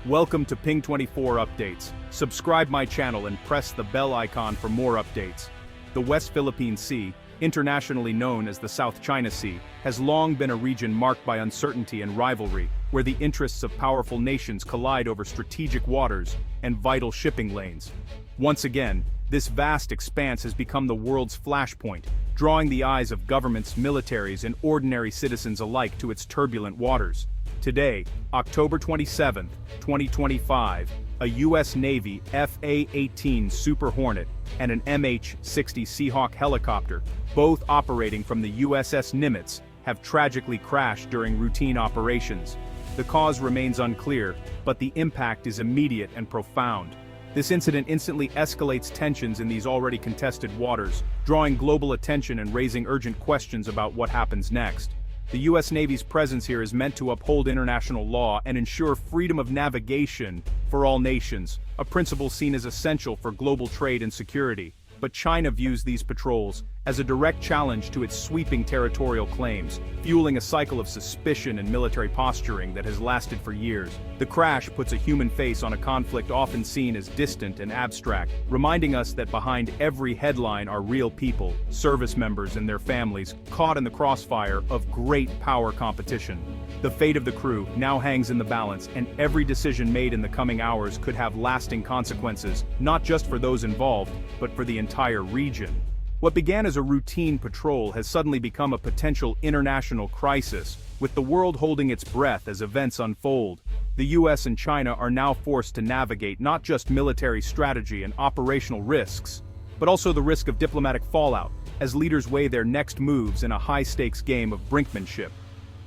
Welcome to Ping24 Updates. Subscribe my channel and press the bell icon for more updates. The West Philippine Sea, internationally known as the South China Sea, has long been a region marked by uncertainty and rivalry, where the interests of powerful nations collide over strategic waters and vital shipping lanes. Once again, this vast expanse has become the world's flashpoint, drawing the eyes of governments, militaries, and ordinary citizens alike to its turbulent waters. Today, October 27, 2025, a U.S. Navy FA-18 Super Hornet and an MH-60 Seahawk helicopter, both operating from the USS Nimitz, have tragically crashed during routine operations. The cause remains unclear, but the impact is immediate and profound. This incident instantly escalates tensions in these already contested waters, drawing global attention and raising urgent questions about what happens next. The U.S. Navy's presence here is meant to uphold international law and ensure freedom of navigation for all nations, a principle seen as essential for global trade and security. But China views these patrols as a direct challenge to its sweeping territorial claims, fueling a cycle of suspicion and military posturing that has lasted for years. The crash puts a human face on a conflict often seen as distant and abstract, reminding us that behind every headline are real people, service members and their families, caught in the crossfire of great power competition. The fate of the crew now hangs in the balance, and every decision made in the coming hours could have lasting consequences, not just for those involved, but for the entire region. What began as a routine patrol has suddenly become a potential international crisis, with the world holding its breath as events unfold. The US and China are now forced to navigate not just military strategy and operational risks, but also the risk of diplomatic fallout, as leaders weigh their next moves in a high-stakes game of brinkmanship.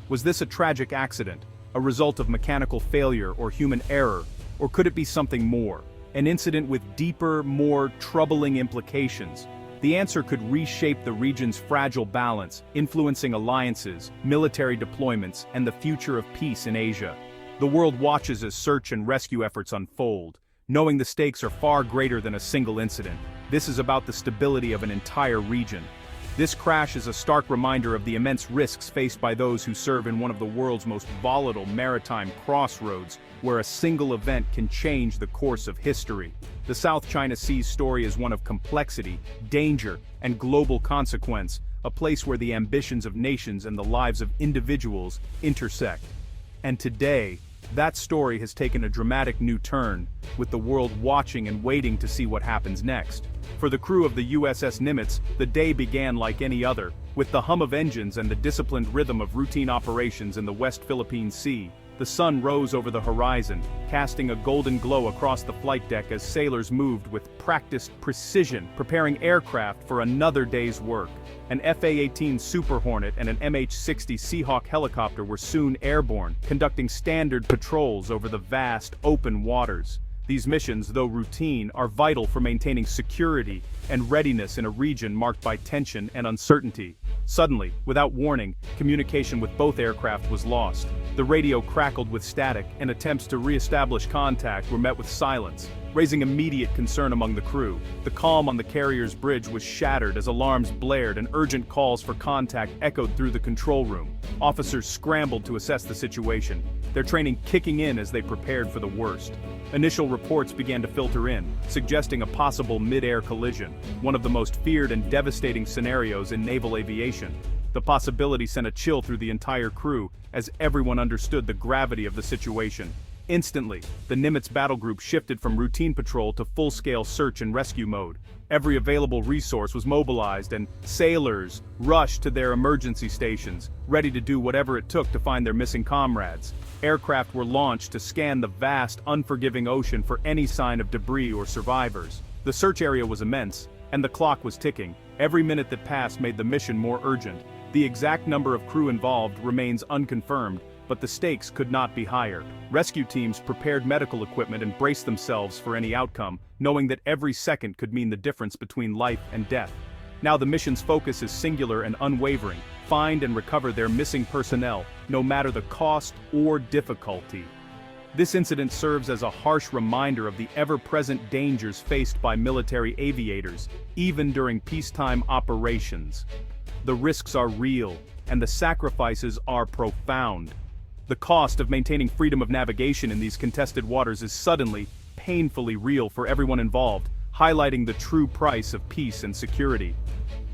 Was this a tragic accident, a result of mechanical failure or human error, or could it be something more, an incident with deeper, more troubling implications? The answer could reshape the region's fragile balance, influencing alliances, military deployments, and the future of peace in Asia. The world watches as search and rescue efforts unfold, knowing the stakes are far greater than a single incident. This is about the stability of an entire region. This crash is a stark reminder of the immense risks faced by those who serve in one of the world's most volatile maritime crossroads, where a single event can change the course of history. The South China Sea's story is one of complexity, danger, and global consequence, a place where the ambitions of nations and the lives of individuals intersect. And today, that story has taken a dramatic new turn, with the world watching and waiting to see what happens next. For the crew of the USS Nimitz, the day began like any other, with the hum of engines and the disciplined rhythm of routine operations in the West Philippine Sea. The sun rose over the horizon, casting a golden glow across the flight deck as sailors moved with practiced precision, preparing aircraft for another day's work. An FA-18 Super Hornet and an MH-60 Seahawk helicopter were soon airborne, conducting standard patrols over the vast, open waters. These missions, though routine, are vital for maintaining security and readiness in a region marked by tension and uncertainty. Suddenly, without warning, communication with both aircraft was lost. The radio crackled with static, and attempts to re-establish contact were met with silence, raising immediate concern among the crew. The calm on the carrier's bridge was shattered as alarms blared and urgent calls for contact echoed through the control room. Officers scrambled to assess the situation, their training kicking in as they prepared for the worst. Initial reports began to filter in, suggesting a possible mid-air collision, one of the most feared and devastating scenarios in naval aviation. The possibility sent a chill through the entire crew, as everyone understood the gravity of the situation. Instantly, the Nimitz battle group shifted from routine patrol to full-scale search and rescue mode. Every available resource was mobilized, and sailors rushed to their emergency stations, ready to do whatever it took to find their missing comrades. Aircraft were launched to scan the vast, unforgiving ocean for any sign of debris or survivors. The search area was immense, and the clock was ticking. Every minute that passed made the mission more urgent. The exact number of crew involved remains unconfirmed, but the stakes could not be higher. Rescue teams prepared medical equipment and braced themselves for any outcome, knowing that every second could mean the difference between life and death. Now the mission's focus is singular and unwavering: find and recover their missing personnel, no matter the cost or difficulty. This incident serves as a harsh reminder of the ever-present dangers faced by military aviators, even during peacetime operations. The risks are real, and the sacrifices are profound. The cost of maintaining freedom of navigation in these contested waters is suddenly, painfully real for everyone involved, highlighting the true price of peace and security.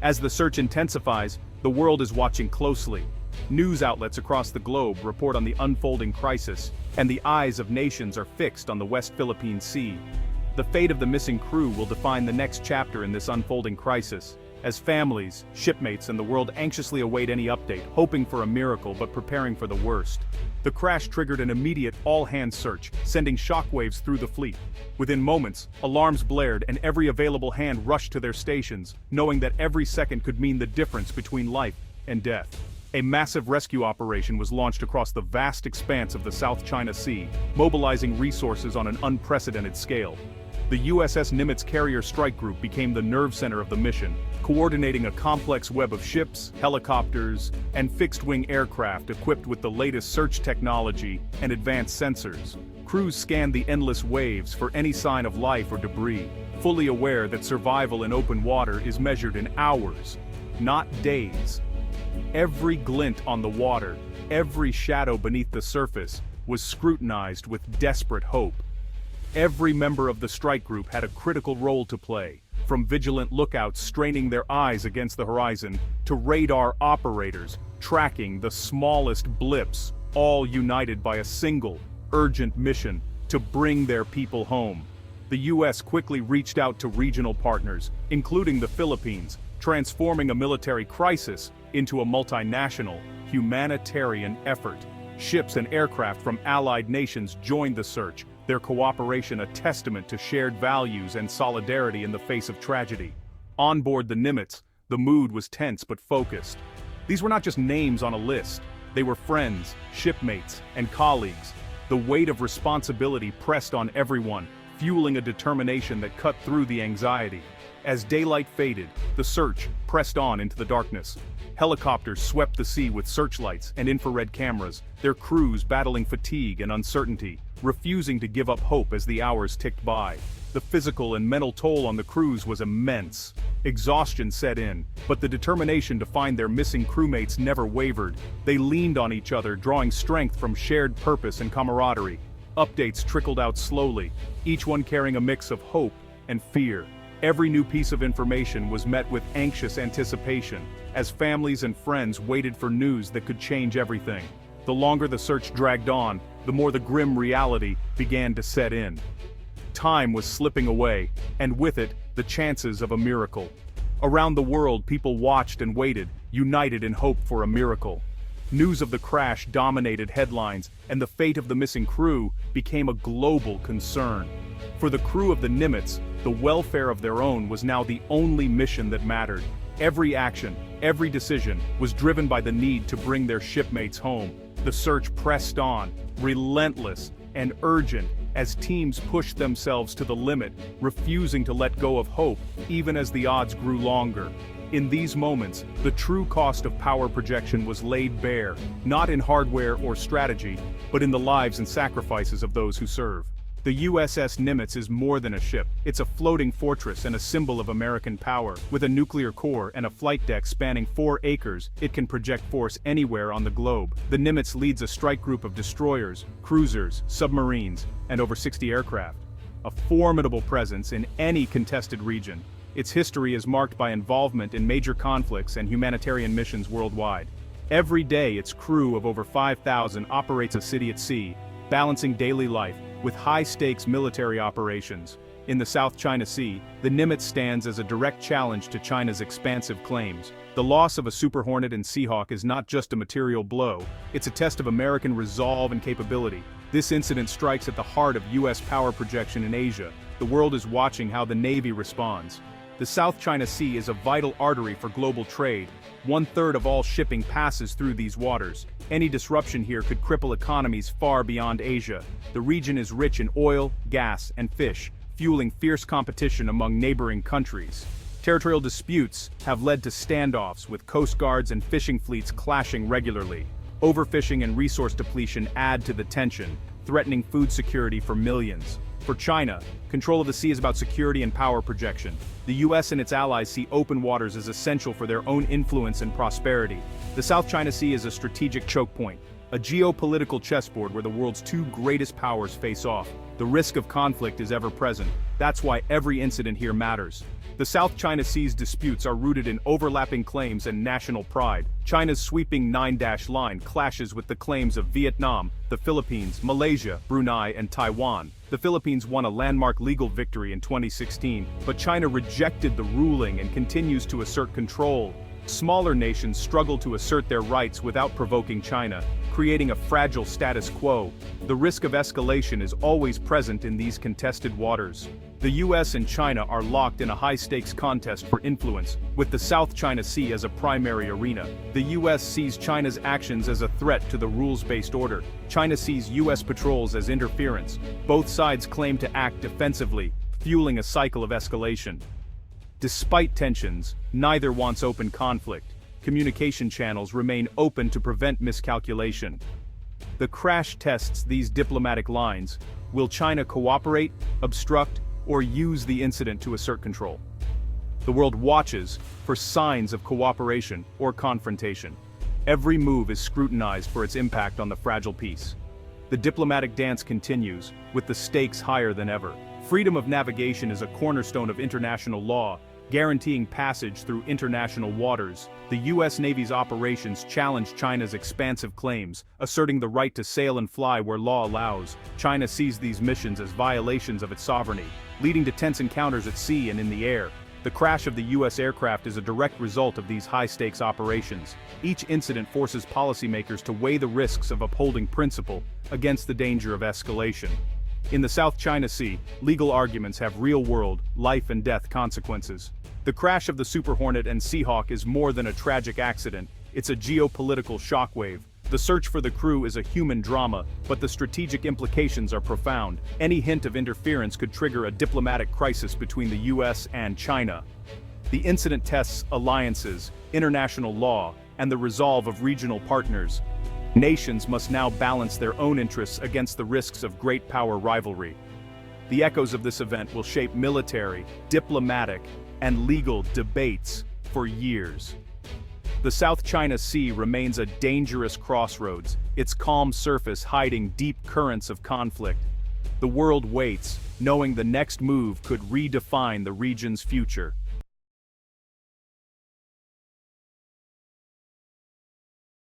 As the search intensifies, the world is watching closely. News outlets across the globe report on the unfolding crisis, and the eyes of nations are fixed on the West Philippine Sea. The fate of the missing crew will define the next chapter in this unfolding crisis, as families, shipmates, and the world anxiously await any update, hoping for a miracle but preparing for the worst. The crash triggered an immediate all-hands search, sending shockwaves through the fleet. Within moments, alarms blared and every available hand rushed to their stations, knowing that every second could mean the difference between life and death. A massive rescue operation was launched across the vast expanse of the South China Sea, mobilizing resources on an unprecedented scale. The USS Nimitz carrier strike group became the nerve center of the mission, coordinating a complex web of ships, helicopters, and fixed-wing aircraft equipped with the latest search technology and advanced sensors. Crews scanned the endless waves for any sign of life or debris, fully aware that survival in open water is measured in hours, not days. Every glint on the water, every shadow beneath the surface, was scrutinized with desperate hope. Every member of the strike group had a critical role to play, from vigilant lookouts straining their eyes against the horizon, to radar operators tracking the smallest blips, all united by a single, urgent mission to bring their people home. The U.S. quickly reached out to regional partners, including the Philippines, transforming a military crisis into a multinational, humanitarian effort. Ships and aircraft from allied nations joined the search, their cooperation a testament to shared values and solidarity in the face of tragedy. On board the Nimitz, the mood was tense but focused. These were not just names on a list, they were friends, shipmates, and colleagues. The weight of responsibility pressed on everyone, fueling a determination that cut through the anxiety. As daylight faded, the search pressed on into the darkness. Helicopters swept the sea with searchlights and infrared cameras, their crews battling fatigue and uncertainty, refusing to give up hope as the hours ticked by. The physical and mental toll on the crews was immense. Exhaustion set in, but the determination to find their missing crewmates never wavered. They leaned on each other, drawing strength from shared purpose and camaraderie. Updates trickled out slowly, each one carrying a mix of hope and fear. Every new piece of information was met with anxious anticipation, as families and friends waited for news that could change everything. The longer the search dragged on, the more the grim reality began to set in. Time was slipping away, and with it, the chances of a miracle. Around the world, people watched and waited, united in hope for a miracle. News of the crash dominated headlines, and the fate of the missing crew became a global concern. For the crew of the Nimitz, the welfare of their own was now the only mission that mattered. Every action, every decision, was driven by the need to bring their shipmates home. The search pressed on, relentless and urgent, as teams pushed themselves to the limit, refusing to let go of hope, even as the odds grew longer. In these moments, the true cost of power projection was laid bare, not in hardware or strategy, but in the lives and sacrifices of those who serve. The USS Nimitz is more than a ship. It's a floating fortress and a symbol of American power. With a nuclear core and a flight deck spanning 4 acres, it can project force anywhere on the globe. The Nimitz leads a strike group of destroyers, cruisers, submarines, and over 60 aircraft. A formidable presence in any contested region. Its history is marked by involvement in major conflicts and humanitarian missions worldwide. Every day, its crew of over 5,000 operates a city at sea, balancing daily life with high-stakes military operations. In the South China Sea, the Nimitz stands as a direct challenge to China's expansive claims. The loss of a Super Hornet and Seahawk is not just a material blow, it's a test of American resolve and capability. This incident strikes at the heart of U.S. power projection in Asia. The world is watching how the Navy responds. The South China Sea is a vital artery for global trade. 1/3 of all shipping passes through these waters. Any disruption here could cripple economies far beyond Asia. The region is rich in oil, gas, and fish, fueling fierce competition among neighboring countries. Territorial disputes have led to standoffs, with coast guards and fishing fleets clashing regularly. Overfishing and resource depletion add to the tension, threatening food security for millions. For China, control of the sea is about security and power projection. The U.S. and its allies see open waters as essential for their own influence and prosperity. The South China Sea is a strategic choke point, a geopolitical chessboard where the world's two greatest powers face off. The risk of conflict is ever present. That's why every incident here matters. The South China Sea's disputes are rooted in overlapping claims and national pride. China's sweeping nine-dash line clashes with the claims of Vietnam, the Philippines, Malaysia, Brunei, and Taiwan. The Philippines won a landmark legal victory in 2016, but China rejected the ruling and continues to assert control. Smaller nations struggle to assert their rights without provoking China, creating a fragile status quo. The risk of escalation is always present in these contested waters. The US and China are locked in a high-stakes contest for influence, with the South China Sea as a primary arena. The US sees China's actions as a threat to the rules-based order. China sees US patrols as interference. Both sides claim to act defensively, fueling a cycle of escalation. Despite tensions, neither wants open conflict. Communication channels remain open to prevent miscalculation. The crash tests these diplomatic lines. Will China cooperate, obstruct, or use the incident to assert control? The world watches for signs of cooperation or confrontation. Every move is scrutinized for its impact on the fragile peace. The diplomatic dance continues, with the stakes higher than ever. Freedom of navigation is a cornerstone of international law, guaranteeing passage through international waters. The US Navy's operations challenge China's expansive claims, asserting the right to sail and fly where law allows. China sees these missions as violations of its sovereignty, leading to tense encounters at sea and in the air. The crash of the US aircraft is a direct result of these high-stakes operations. Each incident forces policymakers to weigh the risks of upholding principle against the danger of escalation. In the South China Sea, legal arguments have real-world, life-and-death consequences. The crash of the Super Hornet and Seahawk is more than a tragic accident, it's a geopolitical shockwave. The search for the crew is a human drama, but the strategic implications are profound. Any hint of interference could trigger a diplomatic crisis between the US and China. The incident tests alliances, international law, and the resolve of regional partners. Nations must now balance their own interests against the risks of great power rivalry. The echoes of this event will shape military, diplomatic, and legal debates for years. The South China Sea remains a dangerous crossroads, its calm surface hiding deep currents of conflict. The world waits, knowing the next move could redefine the region's future.